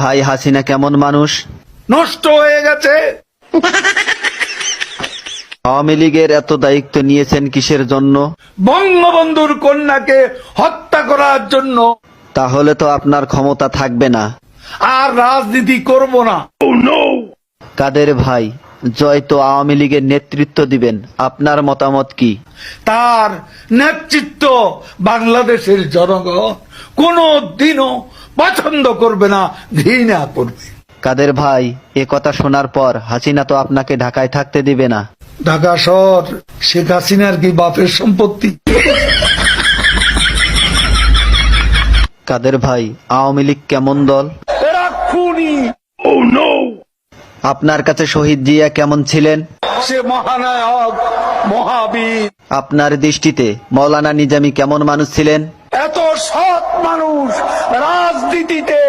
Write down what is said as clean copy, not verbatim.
ভাই হাসিনা কেমন মানুষ? নষ্ট হয়ে গেছে। আওয়ামী লীগের এত দায়িত্ব নিয়েছেন কিসের জন্য? বঙ্গবন্ধুর কন্যাকে হত্যা করার জন্য। তাহলে তো আপনার ক্ষমতা থাকবে না। আর রাজনীতি করব না। কাদের ভাই, জয় তো আওয়ামী লীগের নেতৃত্ব দিবেন, আপনার মতামত কি? তার নেতৃত্ব বাংলাদেশের জনগণ কোনো দিনও পছন্দ করবে না, ঘৃণা করবে। কাদের ভাই, এ কথা শোনার পর হাসিনা তো আপনাকে ঢাকায় থাকতে দিবে না। ঢাকা শহর শেখ হাসিনার কি বাপের সম্পত্তি? কাদের ভাই, আওয়ামী লীগ কেমন দল? এরা খুনি। আপনার কাছে শহীদ জিয়া কেমন ছিলেন? সে মহানায়ক, মহাবীর। আপনার দৃষ্টিতে মৌলানা নিজামী কেমন মানুষ ছিলেন? এত সৎ মানুষ রাজনীতিতে